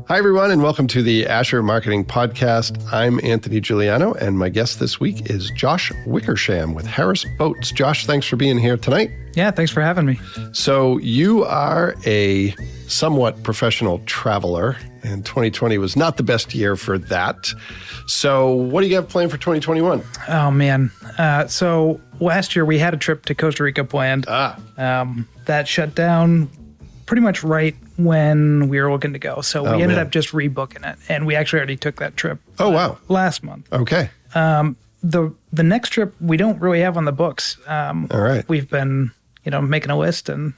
Hi, everyone, and welcome to the Asher Marketing Podcast. I'm Anthony Giuliano, and my guest this week is Josh Wickersham with Harris Boats. Josh, thanks for being here tonight. Yeah, thanks for having me. So you are a somewhat professional traveler, and 2020 was not the best year for that. So what do you have planned for 2021? Oh, man. So last year we had a trip to Costa Rica planned. That shut down pretty much right when we were looking to go. So we ended up just rebooking it, and we actually already took that trip. Oh, wow. Last month. Okay. The next trip we don't really have on the books. All right. We've been, making a list and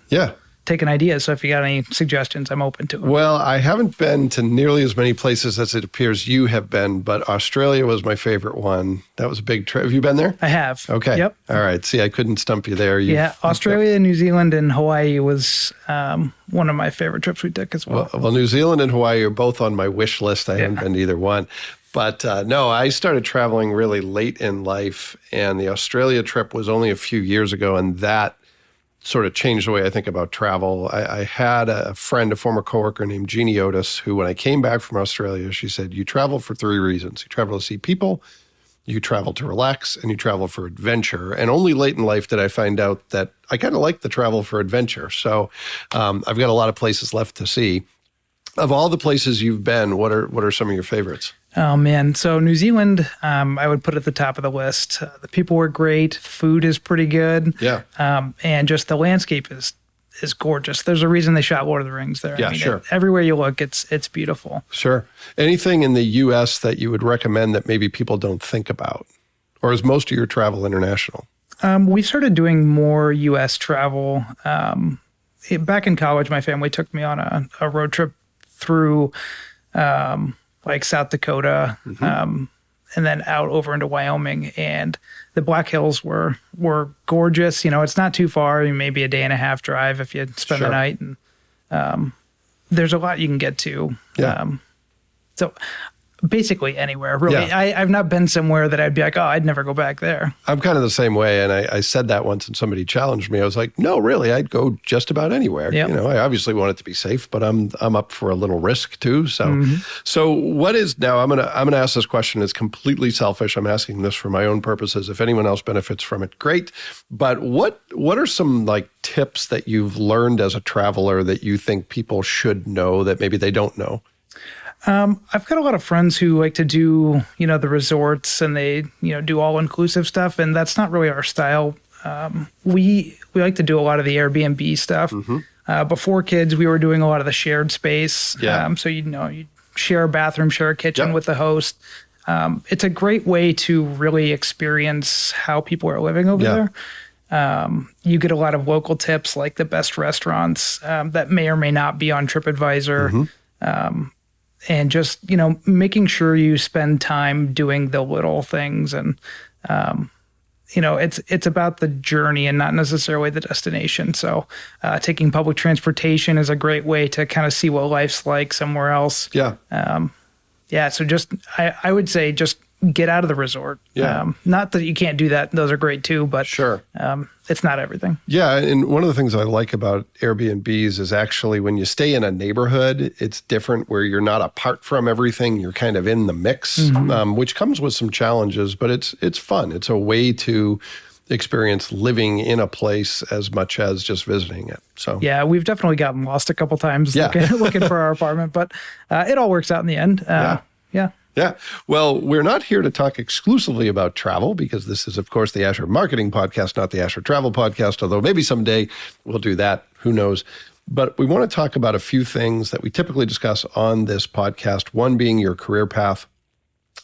taking ideas. So if you got any suggestions, I'm open to them. Well, I haven't been to nearly as many places as it appears you have been, but Australia was my favorite one. That was a big trip. Have you been there? I have. Okay. Yep. All right. See, I couldn't stump you there. Australia, New Zealand, and Hawaii was one of my favorite trips we took as well. Well, New Zealand and Hawaii are both on my wish list. I haven't been to either one. But no, I started traveling really late in life, and the Australia trip was only a few years ago, and that sort of changed the way I think about travel. I had a friend, a former coworker named Jeannie Otis, who when I came back from Australia, she said, you travel for three reasons. You travel to see people, you travel to relax, and you travel for adventure. And only late in life did I find out that I kind of like the travel for adventure. So I've got a lot of places left to see. Of all the places you've been, what are some of your favorites? Oh, man. So New Zealand, I would put at the top of the list. The people were great. Food is pretty good. Yeah. And just the landscape is gorgeous. There's a reason they shot Lord of the Rings there. Yeah, sure. Everywhere you look, it's beautiful. Sure. Anything in the U.S. that you would recommend that maybe people don't think about? Or is most of your travel international? We started doing more U.S. travel. Back in college, my family took me on a road trip through like South Dakota, and then out over into Wyoming. And the Black Hills were gorgeous. It's not too far, maybe a day and a half drive if you spend the night. And there's a lot you can get to. Yeah. So basically anywhere, really. Yeah. I've not been somewhere that I'd be like, oh, I'd never go back there. I'm kind of the same way. And I said that once and somebody challenged me. I was like, no, really, I'd go just about anywhere. Yep. I obviously want it to be safe, but I'm up for a little risk too. So, So what is now, I'm going to ask this question. It's completely selfish. I'm asking this for my own purposes. If anyone else benefits from it, great. But what are some like tips that you've learned as a traveler that you think people should know that maybe they don't know? I've got a lot of friends who like to do, the resorts, and they, do all-inclusive stuff, and that's not really our style. We like to do a lot of the Airbnb stuff. Before kids, we were doing a lot of the shared space. Yeah. So, you share a bathroom, share a kitchen with the host. It's a great way to really experience how people are living over there. You get a lot of local tips, like the best restaurants that may or may not be on TripAdvisor. And just, making sure you spend time doing the little things. And, it's about the journey and not necessarily the destination. So taking public transportation is a great way to kind of see what life's like somewhere else. Yeah. So just, I would say just get out of the resort. Yeah. Not that you can't do that. Those are great too, but sure. It's not everything. Yeah. And one of the things I like about Airbnbs is actually when you stay in a neighborhood, it's different where you're not apart from everything. You're kind of in the mix, which comes with some challenges, but it's fun. It's a way to experience living in a place as much as just visiting it. So yeah, we've definitely gotten lost a couple times looking for our apartment, but it all works out in the end. Yeah. Well, we're not here to talk exclusively about travel because this is, of course, the Asher Marketing Podcast, not the Asher Travel Podcast, although maybe someday we'll do that. Who knows? But we want to talk about a few things that we typically discuss on this podcast, one being your career path,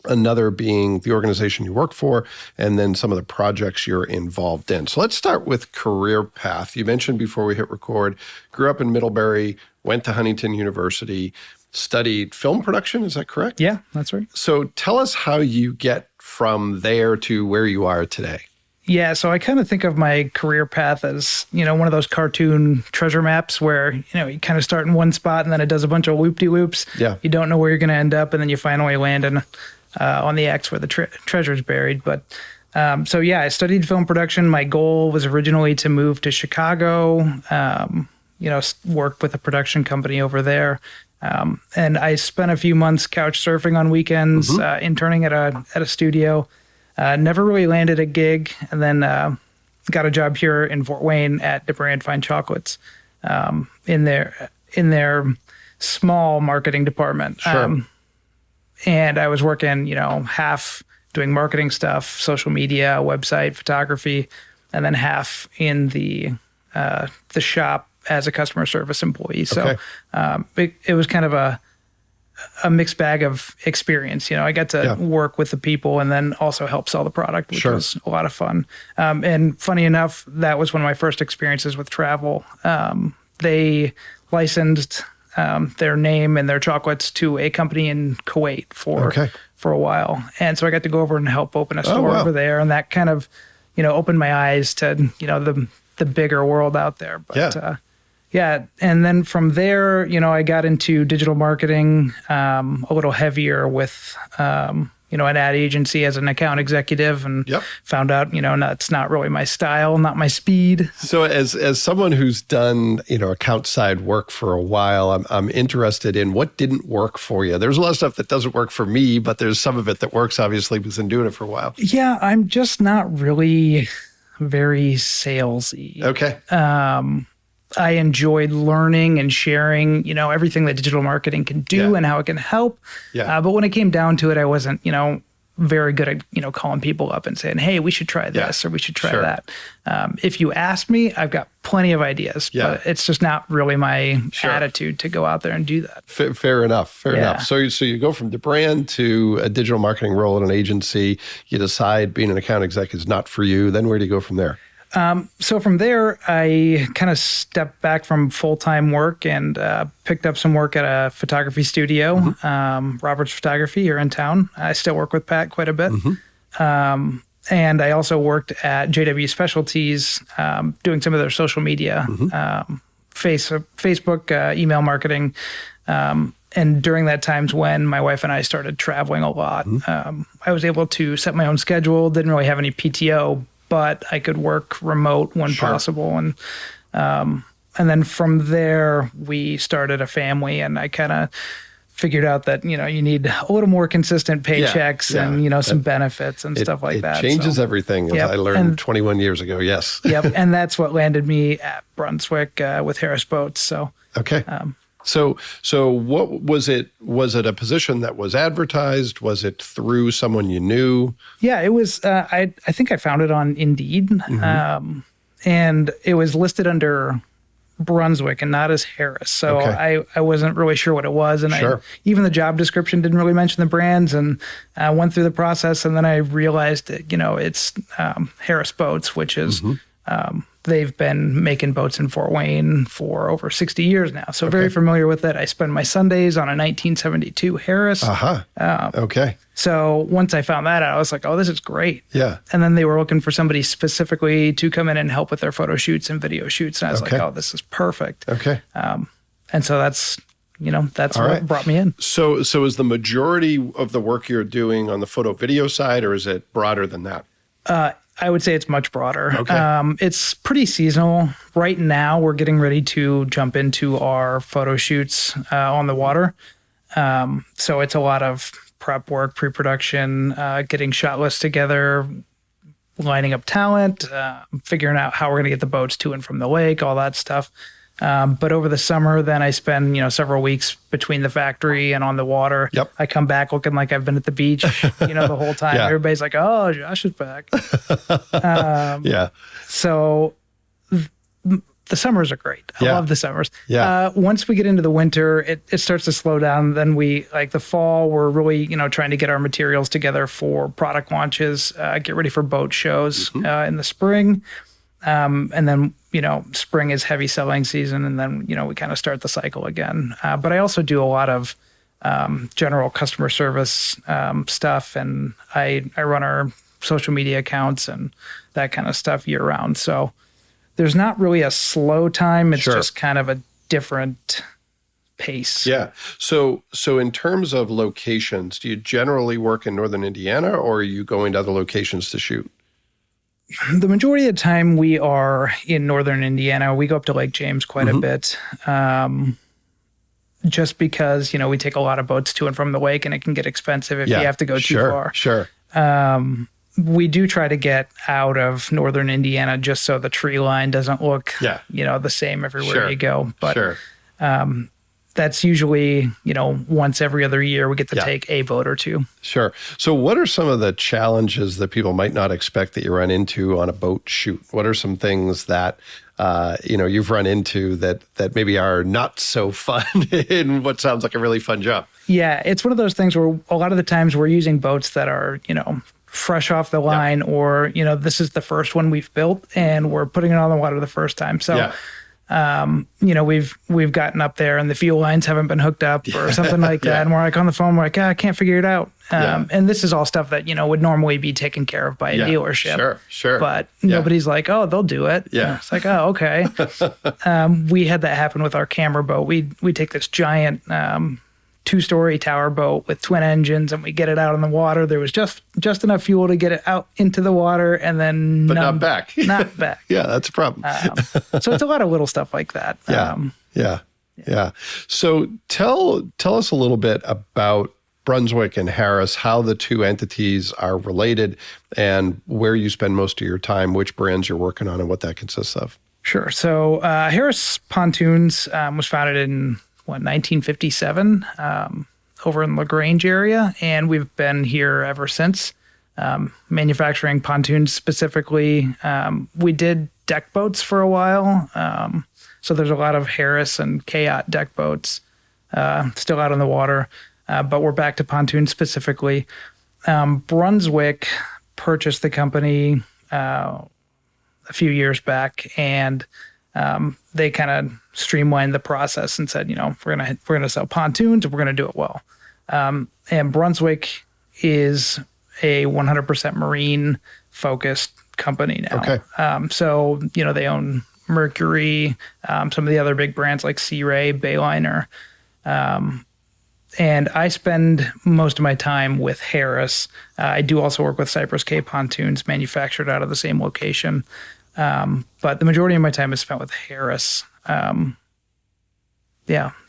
another being the organization you work for, and then some of the projects you're involved in. So let's start with career path. You mentioned before we hit record, grew up in Middlebury, went to Huntington University, studied film production. Is that correct? Yeah, that's right. So tell us how you get from there to where you are today. Yeah, so I kind of think of my career path as, one of those cartoon treasure maps where, you kind of start in one spot and then it does a bunch of loop-de-loops. Yeah. You don't know where you're going to end up, and then you finally land on the X where the treasure's buried. But I studied film production. My goal was originally to move to Chicago, worked with a production company over there. And I spent a few months couch surfing on weekends, interning at a studio. Never really landed a gig, and then got a job here in Fort Wayne at the brand Fine Chocolates, in their small marketing department. Sure. And I was working, half doing marketing stuff, social media, website, photography, and then half in the shop as a customer service employee. So it was kind of a mixed bag of experience. I got to work with the people and then also help sell the product, which was a lot of fun. And funny enough, that was one of my first experiences with travel. They licensed their name and their chocolates to a company in Kuwait for a while. And so I got to go over and help open a store over there. And that kind of, opened my eyes to, the bigger world out there. But and then from there, I got into digital marketing, a little heavier with, an ad agency as an account executive, and found out, that's not really my style, not my speed. So as someone who's done, account side work for a while, I'm interested in what didn't work for you. There's a lot of stuff that doesn't work for me, but there's some of it that works, obviously, because I've been doing it for a while. Yeah, I'm just not really very salesy. Okay. I enjoyed learning and sharing, everything that digital marketing can do and how it can help. Yeah. But when it came down to it, I wasn't, very good at, calling people up and saying, hey, we should try this or we should try that. If you ask me, I've got plenty of ideas, but it's just not really my attitude to go out there and do that. Fair enough. Fair enough. So you go from the brand to a digital marketing role at an agency. You decide being an account exec is not for you. Then where do you go from there? So from there, I kind of stepped back from full-time work and picked up some work at a photography studio, Robert's Photography here in town. I still work with Pat quite a bit. And I also worked at JW Specialties, doing some of their social media, Facebook, email marketing. And during that time's when my wife and I started traveling a lot. I was able to set my own schedule, didn't really have any PTO, but I could work remote when possible. And then from there, we started a family, and I kind of figured out that, you need a little more consistent paychecks and, some benefits and stuff like that. It changes everything, as I learned 21 years ago. Yes. And that's what landed me at Brunswick with Harris Boats. So, okay. So what was it? Was it a position that was advertised? Was it through someone you knew? Yeah, it was. I think I found it on Indeed, and it was listed under Brunswick and not as Harris. So I wasn't really sure what it was, and even the job description didn't really mention the brands. And I went through the process, and then I realized that it's Harris Boats, which is. They've been making boats in Fort Wayne for over 60 years now. So very familiar with it. I spend my Sundays on a 1972 Harris. So once I found that out, I was like, oh, this is great. Yeah. And then they were looking for somebody specifically to come in and help with their photo shoots and video shoots. And I was like, oh, this is perfect. And so that's what brought me in. So is the majority of the work you're doing on the photo video side, or is it broader than that? I would say it's much broader. It's pretty seasonal. Right now, we're getting ready to jump into our photo shoots on the water. So it's a lot of prep work, pre-production, getting shot lists together, lining up talent, figuring out how we're going to get the boats to and from the lake, all that stuff. But over the summer, then I spend, several weeks between the factory and on the water. I come back looking like I've been at the beach, the whole time. Everybody's like, oh, Josh is back. So the summers are great. I love the summers. Once we get into the winter, it starts to slow down. Then the fall, we're really, trying to get our materials together for product launches, get ready for boat shows in the spring. And then, spring is heavy selling season, and then, we kind of start the cycle again. But I also do a lot of general customer service stuff, and I run our social media accounts and that kind of stuff year round. So there's not really a slow time. It's just kind of a different pace. Yeah. So in terms of locations, do you generally work in Northern Indiana, or are you going to other locations to shoot? The majority of the time we are in northern Indiana. We go up to Lake James quite a bit. Just because, we take a lot of boats to and from the lake and it can get expensive if you have to go too far. Sure. We do try to get out of northern Indiana just so the tree line doesn't look, the same everywhere you go. But that's usually, once every other year we get to take a boat or two. Sure. So what are some of the challenges that people might not expect that you run into on a boat shoot? What are some things that, you've run into that maybe are not so fun in what sounds like a really fun job? Yeah, it's one of those things where a lot of the times we're using boats that are, fresh off the line or, this is the first one we've built and we're putting it on the water the first time. So we've gotten up there and the fuel lines haven't been hooked up or something like that. And we're like on the phone, we're like, I can't figure it out. And this is all stuff that, would normally be taken care of by a dealership. Sure. But nobody's like, oh, they'll do it. Yeah. It's like, oh, okay. We had that happen with our camera boat. We take this giant, 2-story tower boat with twin engines and we get it out on the water. There was just enough fuel to get it out into the water and then not back. Not back. Yeah, that's a problem. So it's a lot of little stuff like that. Yeah. So tell us a little bit about Brunswick and Harris, how the two entities are related and where you spend most of your time, which brands you're working on and what that consists of. Sure. So Harris Pontoons was founded in 1957 over in LaGrange area, and we've been here ever since. Manufacturing pontoons specifically. We did deck boats for a while, so there's a lot of Harris and K-Yacht deck boats still out on the water, but we're back to pontoons specifically. Brunswick purchased the company a few years back, and they kind of streamlined the process and said, we're gonna sell pontoons and we're gonna do it well. And Brunswick is a 100% marine focused company now. Okay. So they own Mercury, some of the other big brands like Sea Ray, Bayliner, and I spend most of my time with Harris. I do also work with Cypress K Pontoons, manufactured out of the same location. But the majority of my time is spent with Harris.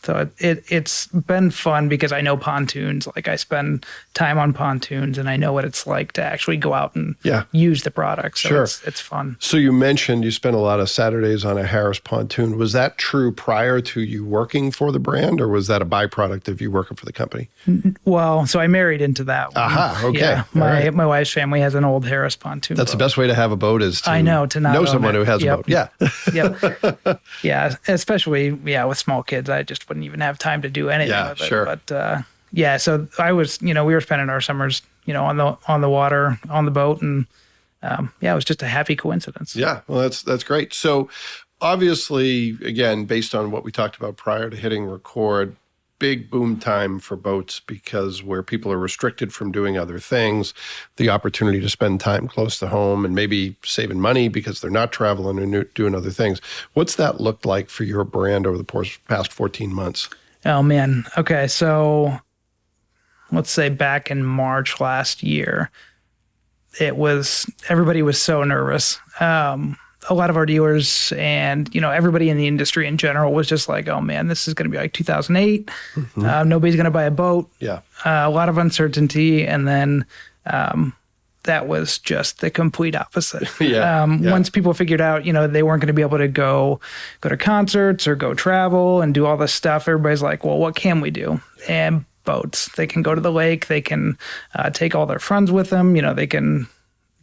So it's been fun because I know pontoons. Like I spend time on pontoons and I know what it's like to actually go out and use the product. So it's fun. So you mentioned you spent a lot of Saturdays on a Harris pontoon. Was that true prior to you working for the brand, or was that a byproduct of you working for the company? Well, so I married into that one. Aha, okay. Yeah, my wife's family has an old Harris pontoon. That's boat. The best way to have a boat is to know someone who has a boat. Yeah. Yep. Yeah, especially with small kids. I just wouldn't even have time to do anything with it. Sure. But so I was, we were spending our summers, on the water, on the boat, and it was just a happy coincidence. Yeah, well, that's great. So obviously, again, based on what we talked about prior to hitting record, big boom time for boats because where people are restricted from doing other things, the opportunity to spend time close to home and maybe saving money because they're not traveling and doing other things. What's that looked like for your brand over the past 14 months? Oh, man. Okay, so let's say back in March last year, everybody was so nervous. A lot of our dealers and, everybody in the industry in general was just like, oh man, this is going to be like 2008. Nobody's going to buy a boat. Yeah. A lot of uncertainty. And then that was just the complete opposite. Once people figured out, they weren't going to be able to go to concerts or go travel and do all this stuff, everybody's like, well, what can we do? And boats. They can go to the lake. They can take all their friends with them. They can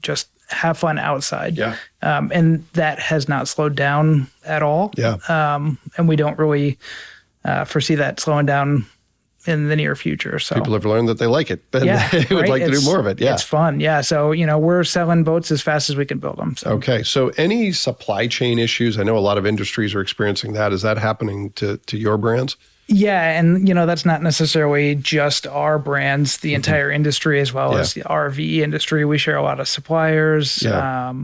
just have fun outside. Yeah. And that has not slowed down at all. Yeah. And we don't really foresee that slowing down in the near future. So people have learned that they like it, and they would like to do more of it. Yeah. It's fun. Yeah. So, we're selling boats as fast as we can build them. So. Okay. So any supply chain issues? I know a lot of industries are experiencing that. Is that happening to your brands? Yeah, and that's not necessarily just our brands, the entire industry as well as the RV industry. We share a lot of suppliers, a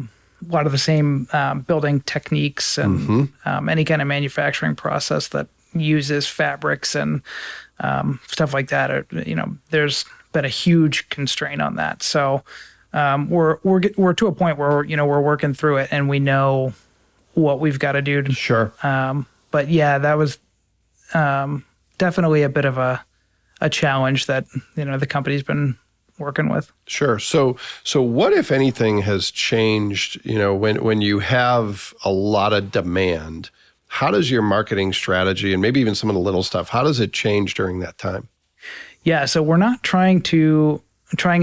lot of the same building techniques and any kind of manufacturing process that uses fabrics and stuff like that. There's been a huge constraint on that. So we're to a point where we're working through it and we know what we've got to do. Sure. But yeah, that was definitely a bit of a challenge that the company's been working with. Sure. So what, if anything, has changed? When you have a lot of demand, how does your marketing strategy and maybe even some of the little stuff, how does it change during that time? Yeah. So we're not trying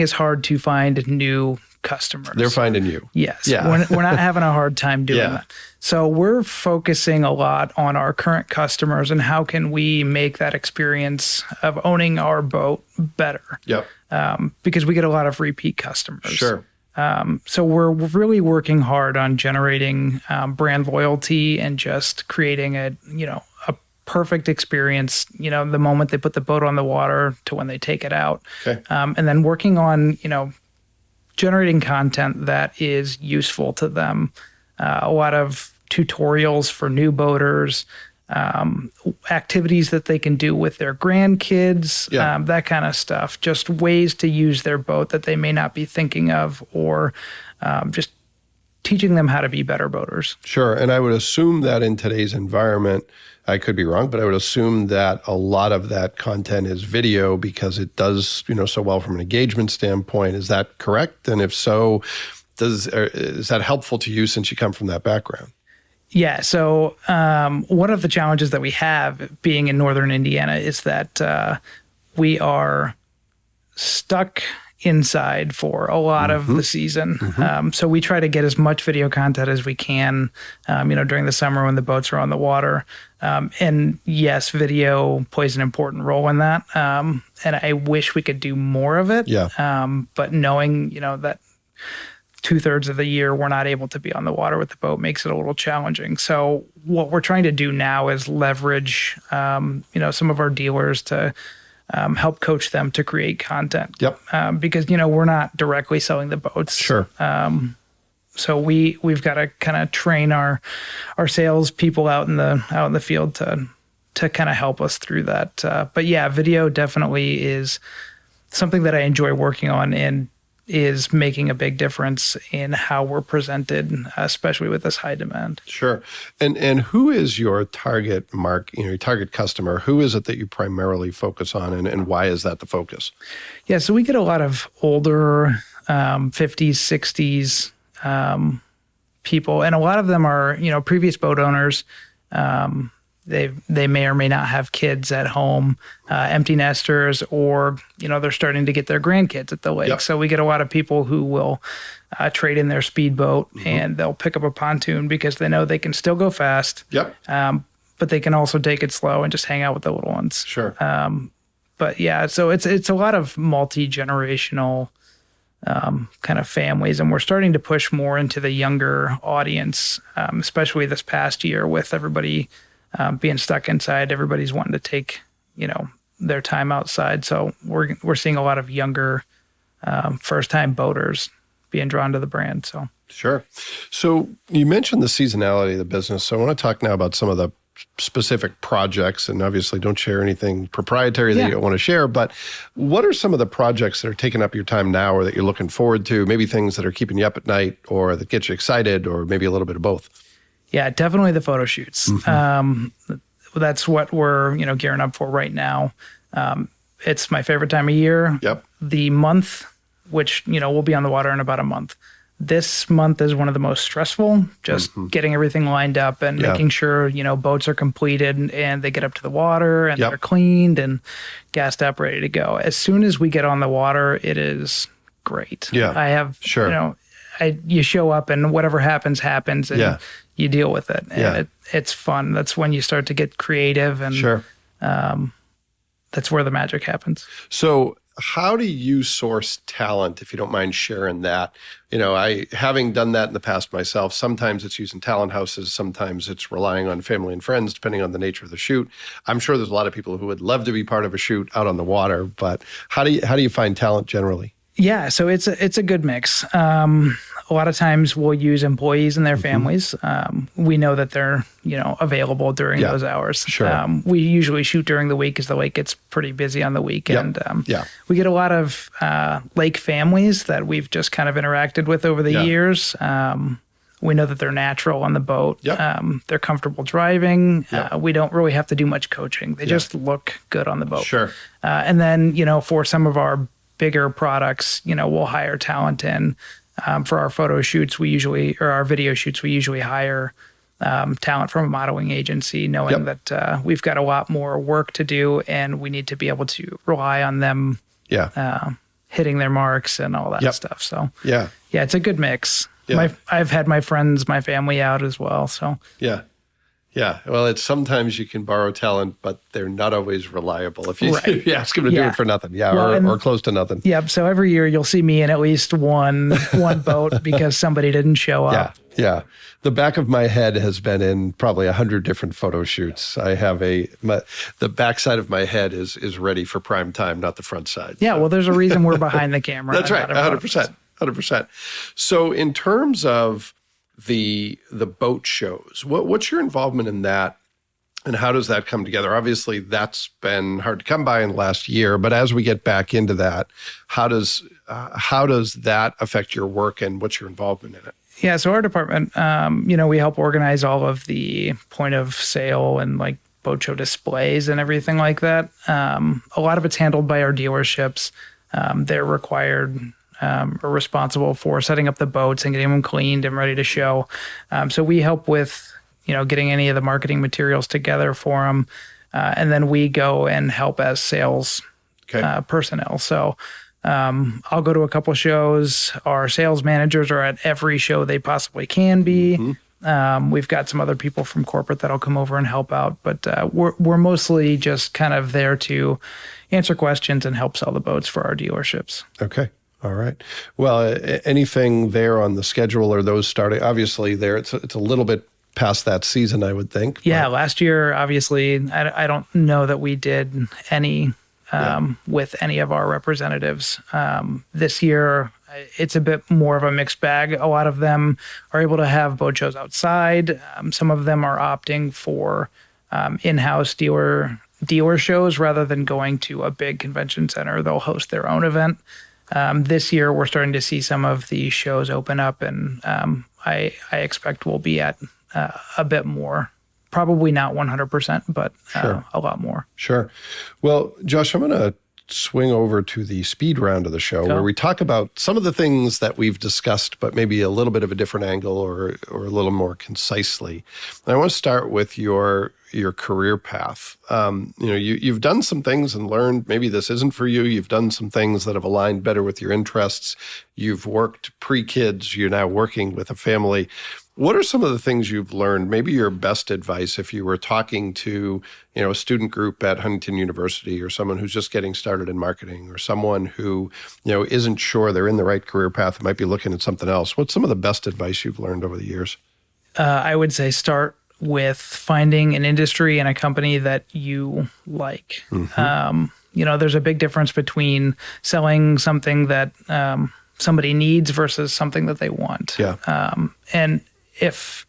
as hard to find new customers. They're finding you. Yes. Yeah. We're not having a hard time doing that. So we're focusing a lot on our current customers and how can we make that experience of owning our boat better. Yep. Because we get a lot of repeat customers. Sure. So we're really working hard on generating brand loyalty and just creating a perfect experience, the moment they put the boat on the water to when they take it out. Okay. And then working on, generating content that is useful to them. A lot of tutorials for new boaters, activities that they can do with their grandkids, that kind of stuff. Just ways to use their boat that they may not be thinking of, or just teaching them how to be better boaters. Sure. And I would assume that in today's environment, I could be wrong, but I would assume that a lot of that content is video because it does, so well from an engagement standpoint. Is that correct? And if so, is that helpful to you since you come from that background? Yeah. So one of the challenges that we have being in northern Indiana is that we are stuck inside for a lot of the season. So we try to get as much video content as we can, during the summer when the boats are on the water. And yes, video plays an important role in that. And I wish we could do more of it. Yeah. But knowing, that 2/3 of the year we're not able to be on the water with the boat makes it a little challenging. So what we're trying to do now is leverage, some of our dealers to help coach them to create content. Yep. Because we're not directly selling the boats. Sure. So we've got to kind of train our sales people out in the field to kind of help us through that. But yeah, video definitely is something that I enjoy working on and is making a big difference in how we're presented, especially with this high demand. Sure. And who is your target your target customer? Who is it that you primarily focus on, and why is that the focus? Yeah, so we get a lot of older 50s, 60s people, and a lot of them are, previous boat owners. They may or may not have kids at home, empty nesters, or, they're starting to get their grandkids at the lake. Yep. So we get a lot of people who will trade in their speedboat and they'll pick up a pontoon because they know they can still go fast. Yep. But they can also take it slow and just hang out with the little ones. Sure. But yeah, so it's a lot of multi-generational kind of families, and we're starting to push more into the younger audience, especially this past year with everybody being stuck inside. Everybody's wanting to take, their time outside. So we're seeing a lot of younger first-time boaters being drawn to the brand. So Sure. So you mentioned the seasonality of the business. So I want to talk now about some of the specific projects, and obviously don't share anything proprietary that you don't want to share, but what are some of the projects that are taking up your time now or that you're looking forward to? Maybe things that are keeping you up at night or that get you excited, or maybe a little bit of both. Yeah, definitely the photo shoots. That's what we're, gearing up for right now. It's my favorite time of year. Yep. The month, which, we'll be on the water in about a month. This month is one of the most stressful, just getting everything lined up and making sure, boats are completed and they get up to the water and they're cleaned and gassed up, ready to go. As soon as we get on the water, it is great. Yeah. I have, you show up and whatever happens and you deal with it. And it's fun. That's when you start to get creative, and that's where the magic happens. So how do you source talent, if you don't mind sharing that? I, having done that in the past myself, sometimes it's using talent houses, sometimes it's relying on family and friends, depending on the nature of the shoot. I'm sure there's a lot of people who would love to be part of a shoot out on the water, but how do you find talent generally? Yeah, so it's a good mix. A lot of times we'll use employees and their families. We know that they're, available during those hours. Sure. We usually shoot during the week because the lake gets pretty busy on the weekend. We get a lot of lake families that we've just kind of interacted with over the years. We know that they're natural on the boat. They're comfortable driving. We don't really have to do much coaching. They just look good on the boat. Sure. And then, for some of our bigger products, we'll hire talent in. For our photo shoots, or our video shoots, we usually hire talent from a modeling agency, knowing that we've got a lot more work to do and we need to be able to rely on them hitting their marks and all that stuff. So, it's a good mix. I've had my friends, my family out as well. So, yeah. Well, it's sometimes you can borrow talent, but they're not always reliable if you, if you ask them to do it for nothing. Or close to nothing. Yep. So every year you'll see me in at least one boat because somebody didn't show up. Yeah. The back of my head has been in probably 100 different photo shoots. I have the back side of my head is ready for prime time, not the front side. Yeah. So. Well, there's a reason we're behind the camera. That's right. 100%. So in terms of the boat shows, what's your involvement in that, and how does that come together? Obviously, that's been hard to come by in the last year, but as we get back into that, how does that affect your work, and what's your involvement in it? Yeah, so our department, we help organize all of the point of sale and like boat show displays and everything like that. A lot of it's handled by our dealerships. They're required are responsible for setting up the boats and getting them cleaned and ready to show. So we help with, getting any of the marketing materials together for them. And then we go and help as sales personnel. So I'll go to a couple shows. Our sales managers are at every show they possibly can be. We've got some other people from corporate that'll come over and help out, but we're mostly just kind of there to answer questions and help sell the boats for our dealerships. Okay. All right. Well, anything there on the schedule, or those starting? Obviously, it's a little bit past that season, I would think. Yeah, last year, obviously, I don't know that we did any with any of our representatives. This year, it's a bit more of a mixed bag. A lot of them are able to have boat shows outside. Some of them are opting for in-house dealer shows rather than going to a big convention center. They'll host their own event. This year, we're starting to see some of the shows open up, and I expect we'll be at a bit more. Probably not 100%, but a lot more. Sure. Well, Josh, I'm going to swing over to the speed round of the show where we talk about some of the things that we've discussed, but maybe a little bit of a different angle or a little more concisely. And I want to start with your career path. You've done some things and learned maybe this isn't for you. You've done some things that have aligned better with your interests. You've worked pre-kids. You're now working with a family. What are some of the things you've learned? Maybe your best advice if you were talking to, a student group at Huntington University, or someone who's just getting started in marketing, or someone who, isn't sure they're in the right career path and might be looking at something else. What's some of the best advice you've learned over the years? I would say start with finding an industry and a company that you like. There's a big difference between selling something that somebody needs versus something that they want. And if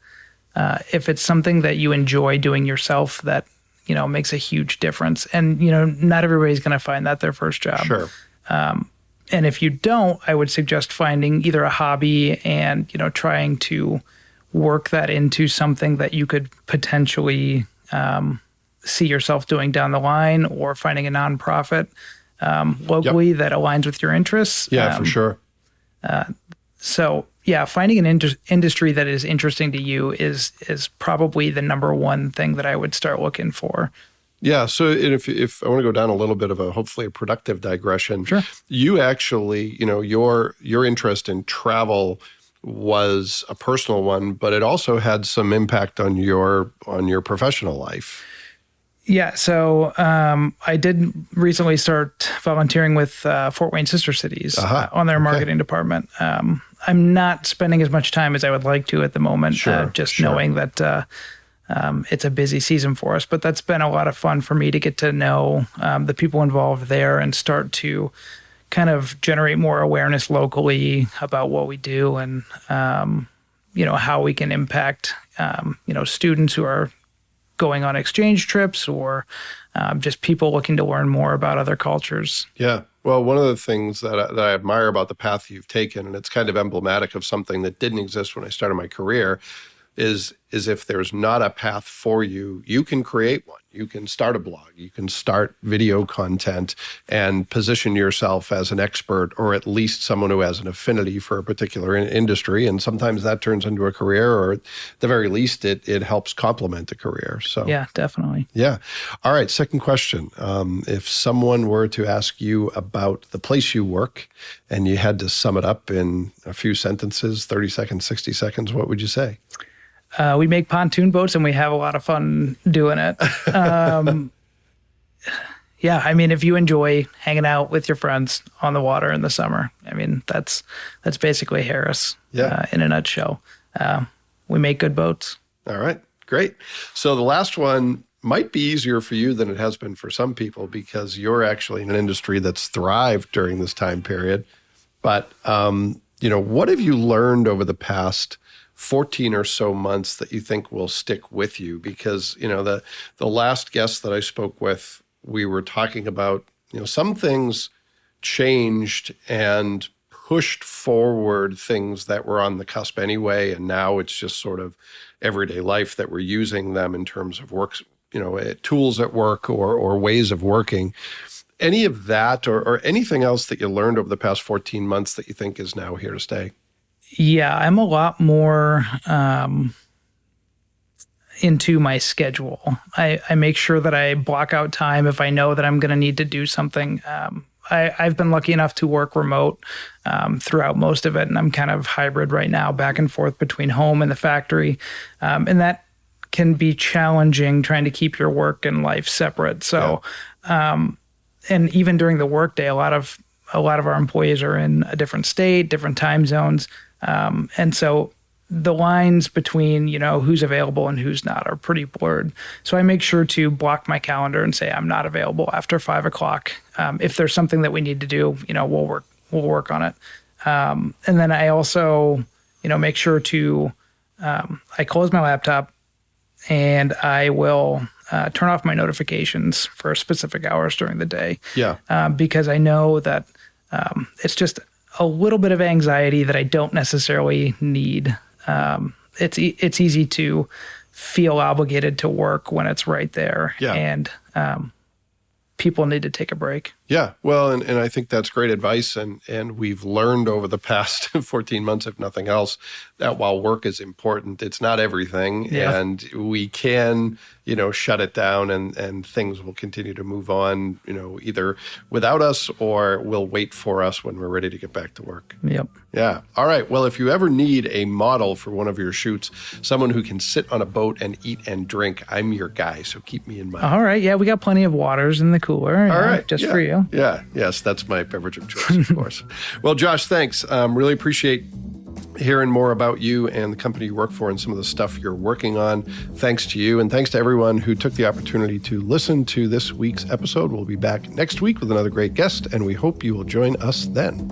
it's something that you enjoy doing yourself, that makes a huge difference. And not everybody's going to find that their first job. Sure. And if you don't, I would suggest finding either a hobby and trying to work that into something that you could potentially see yourself doing down the line, or finding a nonprofit locally that aligns with your interests. Yeah, for sure. So finding an industry that is interesting to you is probably the number one thing that I would start looking for. Yeah. So if I want to go down a little bit of hopefully a productive digression, sure. You actually, your interest in travel was a personal one, but it also had some impact on your professional life. Yeah, so I did recently start volunteering with Fort Wayne Sister Cities on their marketing department. I'm not spending as much time as I would like to at the moment, knowing that it's a busy season for us. But that's been a lot of fun for me to get to know the people involved there and start to kind of generate more awareness locally about what we do and, how we can impact, students who are going on exchange trips or just people looking to learn more about other cultures. Yeah. Well, one of the things that I admire about the path you've taken, and it's kind of emblematic of something that didn't exist when I started my career, is if there's not a path for you, you can create one. You can start a blog. You can start video content and position yourself as an expert or at least someone who has an affinity for a particular industry. And sometimes that turns into a career, or at the very least, it helps complement a career. So yeah, definitely. Yeah. All right. Second question. If someone were to ask you about the place you work and you had to sum it up in a few sentences, 30 seconds, 60 seconds, what would you say? We make pontoon boats and we have a lot of fun doing it. Yeah, I mean, if you enjoy hanging out with your friends on the water in the summer, I mean, that's basically Harris in a nutshell. We make good boats. All right, great. So the last one might be easier for you than it has been for some people because you're actually in an industry that's thrived during this time period. But, what have you learned over the past 14 or so months that you think will stick with you? Because, the last guest that I spoke with, we were talking about, some things changed and pushed forward things that were on the cusp anyway. And now it's just sort of everyday life that we're using them in terms of work, tools at work or ways of working. Any of that or anything else that you learned over the past 14 months that you think is now here to stay? Yeah, I'm a lot more into my schedule. I make sure that I block out time if I know that I'm going to need to do something. I've been lucky enough to work remote throughout most of it, and I'm kind of hybrid right now, back and forth between home and the factory. And that can be challenging trying to keep your work and life separate. So, and even during the workday, a lot of our employees are in a different state, different time zones. And so the lines between, who's available and who's not are pretty blurred. So I make sure to block my calendar and say I'm not available after 5 o'clock. If there's something that we need to do, we'll work on it. And then I also, make sure to, I close my laptop and I will turn off my notifications for specific hours during the day. Yeah. Because I know that it's just a little bit of anxiety that I don't necessarily need. It's easy to feel obligated to work when it's right there. Yeah. And people need to take a break. Yeah. Well, and I think that's great advice. And we've learned over the past 14 months, if nothing else, that while work is important, it's not everything. Yeah. And we can, shut it down and things will continue to move on, either without us or will wait for us when we're ready to get back to work. Yep. Yeah. All right. Well, if you ever need a model for one of your shoots, someone who can sit on a boat and eat and drink, I'm your guy. So keep me in mind. All right. Yeah, we got plenty of waters in the cooler. All right. Just for you. Yeah. Yes. That's my beverage of choice, of course. Well, Josh, thanks. Really appreciate hearing more about you and the company you work for and some of the stuff you're working on. Thanks to you. And thanks to everyone who took the opportunity to listen to this week's episode. We'll be back next week with another great guest, and we hope you will join us then.